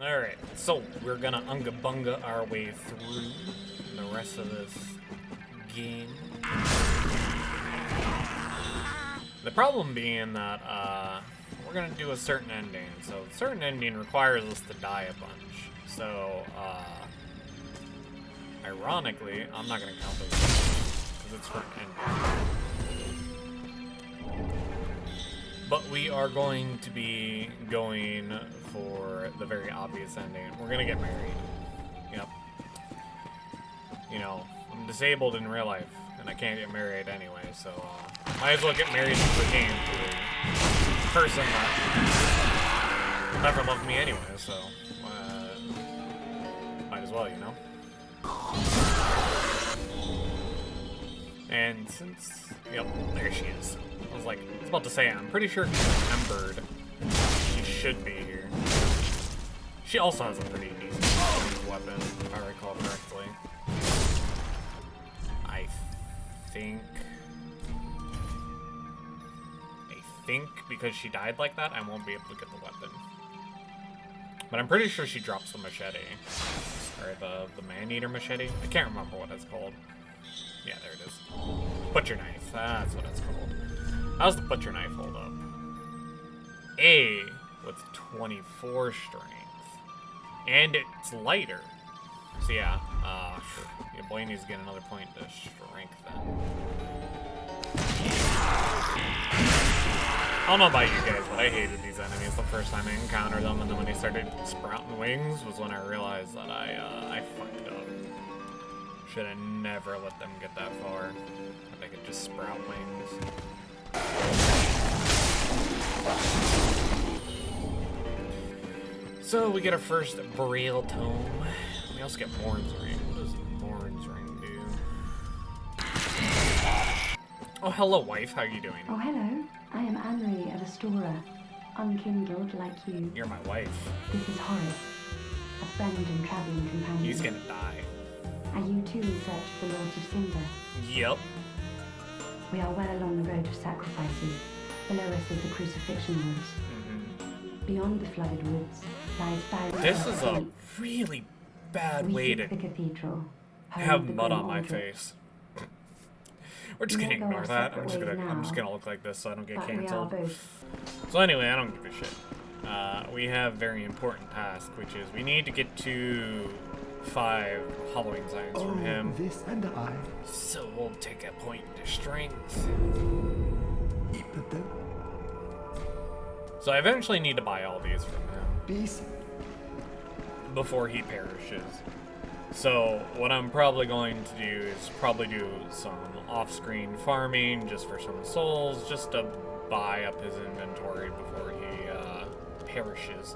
Alright, so we're gonna unga bunga our way through the rest of this game. The problem being that we're gonna do a certain ending. So a certain ending requires us to die a bunch. So ironically, I'm not gonna count those because it's for an ending. But we are going to be going for the very obvious ending. We're gonna get married. Yep. You know, I'm disabled in real life, and I can't get married anyway, so might as well get married in the game to a person that never loved me anyway, so might as well, you know? And since, yep, there she is. I was about to say, I'm pretty sure she remembered she should be here. She also has a pretty decent weapon, if I recall correctly. I think because she died like that, I won't be able to get the weapon. But I'm pretty sure she drops the machete. Or the man-eater machete. I can't remember what it's called. Yeah, there it is. Butcher knife. That's what it's called. How's the butcher knife hold up? A with 24 strength. And it's lighter. So yeah, your boy needs to get another point to strength then. I don't know about you guys, but I hated these enemies the first time I encountered them, and then when they started sprouting wings was when I realized that I fucked up. Should have never let them get that far. If they could just sprout wings. So we get our first Braille tome. We also get Morn's ring. What does Morn's ring do? Oh, hello, wife. How are you doing? Oh, hello. I am Anri, a restorer, unkindled like you. You're my wife. This is Horace, a friend and traveling companion. He's gonna die. Are you too in search of the Lords of Cinder? Yep. We are well along the road of sacrifices. Below us is the crucifixion woods. Beyond the flooded woods lies barren. This is a really bad way to the cathedral, have mud on my face. We're just gonna ignore that. I'm just gonna look like this so I don't get canceled. So anyway, I don't give a shit. We have a very important task, which is we need to get to 5 Halloween signs from him. This and I. So we'll take a point to strength. So I eventually need to buy all these from him before he perishes. So what I'm probably going to do is do some off-screen farming just for some souls, just to buy up his inventory before he perishes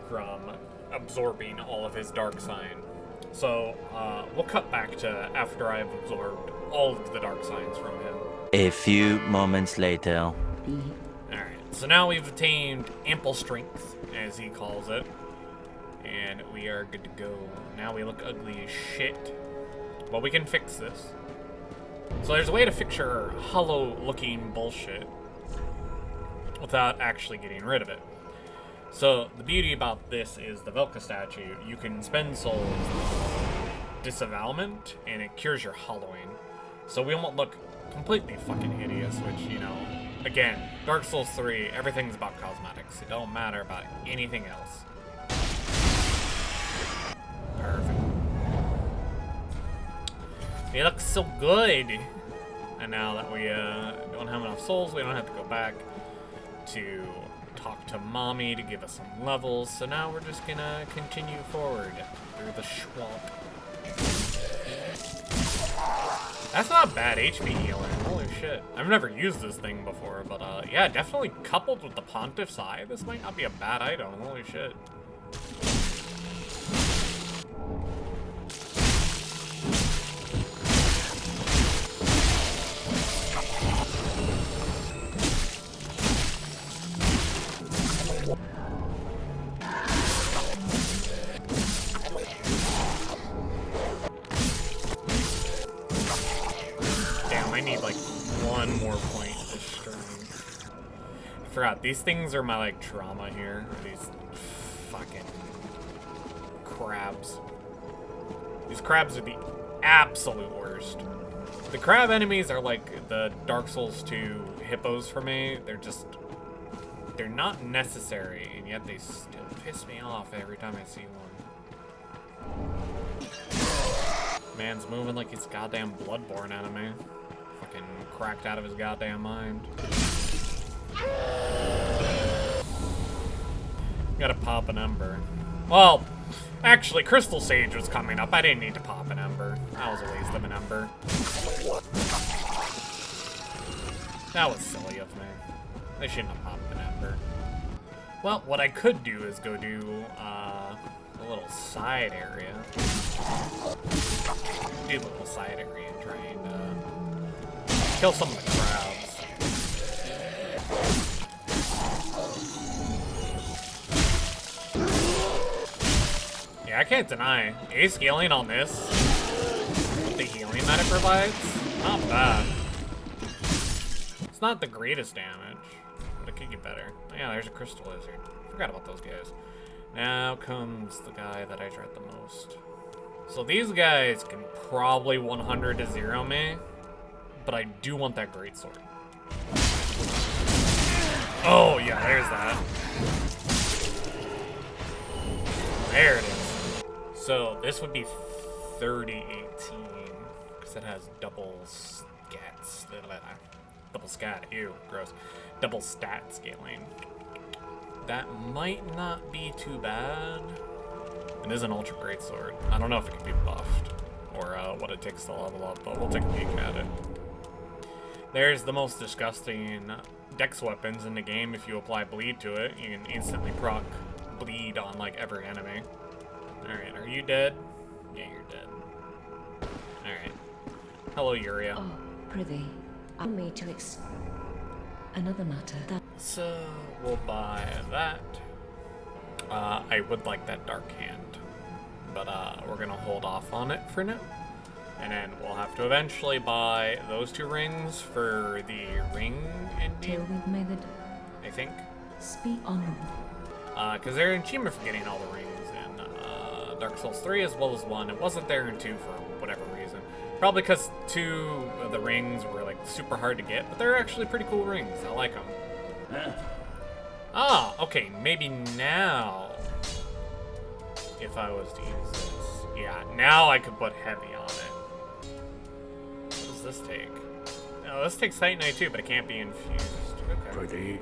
from absorbing all of his dark sign. So we'll cut back to after I've absorbed all of the dark signs from him. A few moments later. Alright, so now we've attained ample strength, as he calls it. And we are good to go. Now we look ugly as shit. But we can fix this. So there's a way to fix your hollow-looking bullshit without actually getting rid of it. So the beauty about this is the Velka statue. You can spend souls disavowalment, and it cures your hollowing. So we won't look completely fucking hideous, which, you know, again, Dark Souls 3, everything's about cosmetics. It don't matter about anything else. Perfect. He looks so good. And now that we don't have enough souls, we don't have to go back to talk to Mommy to give us some levels. So now we're just gonna continue forward through the swamp. That's not bad HP healing. Holy shit. I've never used this thing before, but yeah, definitely coupled with the Pontiff's Eye, this might not be a bad item. Holy shit. Damn, I need like one more point to strength. forgot. These things are my, like, trauma here. These fucking crabs. These crabs are the absolute worst. The crab enemies are like the Dark Souls 2 hippos for me. They're not necessary, and yet they still piss me off every time I see one. Man's moving like he's goddamn Bloodborne enemy. Fucking cracked out of his goddamn mind. Gotta pop an ember. Well, actually, Crystal Sage was coming up. I didn't need to pop an ember. That was a waste of an ember. That was silly of me. I shouldn't have popped an ember. Well, what I could do is go do a little side area. Do a little side area and try and kill some of the crabs. Yeah, I can't deny. Ace healing on this. With the healing that it provides, not bad. It's not the greatest damage, but it could get better. Oh, yeah, there's a crystal lizard. Forgot about those guys. Now comes the guy that I dread the most. So these guys can probably 100 to 0 me, but I do want that greatsword. Oh yeah, there's that. There it is. So this would be 3018 because it has double scats. Double scat. Ew, gross. Double stat scaling. That might not be too bad. It is an ultra great sword. I don't know if it can be buffed or what it takes to level up, but we'll take a peek at it. There's the most disgusting dex weapons in the game. If you apply bleed to it, you can instantly proc bleed on like every enemy. Alright, are you dead? Yeah, you're dead. Alright. Hello, Yuria. Oh, prithee, allow me to another matter. So, we'll buy that. I would like that dark hand, but we're gonna hold off on it for now. And then we'll have to eventually buy those 2 rings for the ring ending, May the I think. speak honorable. Because they're an achievement for getting all the rings in Dark Souls 3 as well as 1. It wasn't there in 2 for whatever reason. Probably because 2 of the rings were like super hard to get, but they're actually pretty cool rings. I like them. Ah, okay, maybe now, if I was to use this. Yeah, now I could put heavy on it. What does this take? Oh, this takes Titanite too, but it can't be infused. Okay.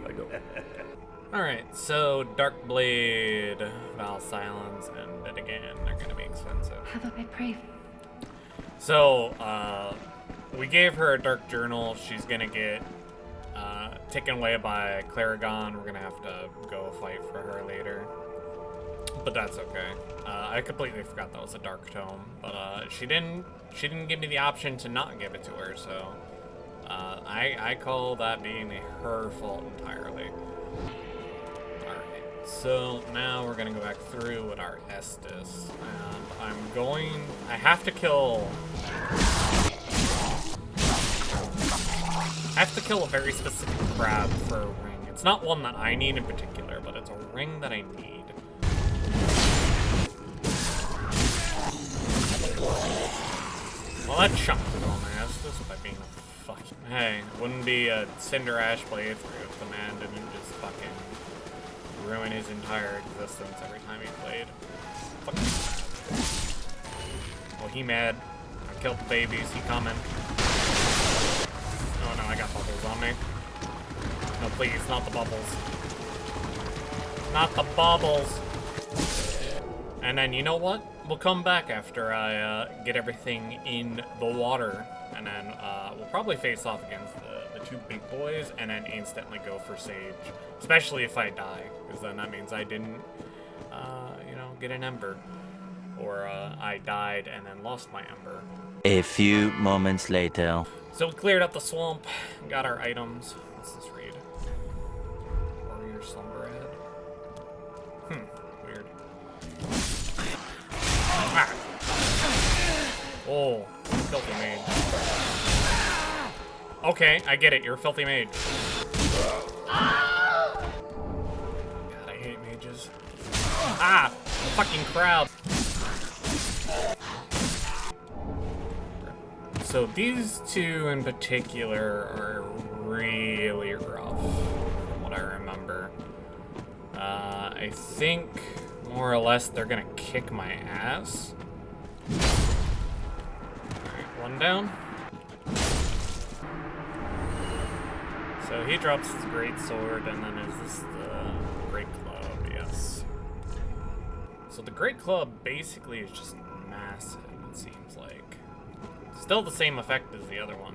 Alright, so Dark Blade, Val Silence, and it again, they're gonna be expensive. Have I pray? So, we gave her a Dark Journal. She's gonna get taken away by Clarigon. We're gonna have to go fight for her later. But that's okay. I completely forgot that was a Dark Tome. But she didn't give me the option to not give it to her, so I call that being her fault entirely. Alright, so now we're gonna go back through with our Estus. And I have to kill a very specific crab for a ring. It's not one that I need in particular, but it's a ring that I need. Well, that chunked it on my Estus by being a fucking... Hey, it wouldn't be a Cinder Ash playthrough if the man didn't just fucking ruin his entire existence every time he played. Fucking mad. Well, he mad. I killed the babies. He coming. Oh no, I got bubbles on me. No, please, not the bubbles. Not the bubbles! And then, you know what? We'll come back after I get everything in the water. And then we'll probably face off against the 2 big boys and then instantly go for Sage. Especially if I die, because then that means I didn't, you know, get an ember. Or I died and then lost my ember. A few moments later. So we cleared up the swamp, got our items. What's this read? Warrior Slumberhead? Weird. Ah. Oh, filthy mage. Okay, I get it, you're a filthy mage. Ah! The fucking crowd! So these two in particular are really rough, from what I remember. I think, more or less, they're gonna kick my ass. Alright, one down. So he drops his great sword, and then is this the great club? Yes. So the great club basically is just massive, it seems like. Still the same effect as the other one.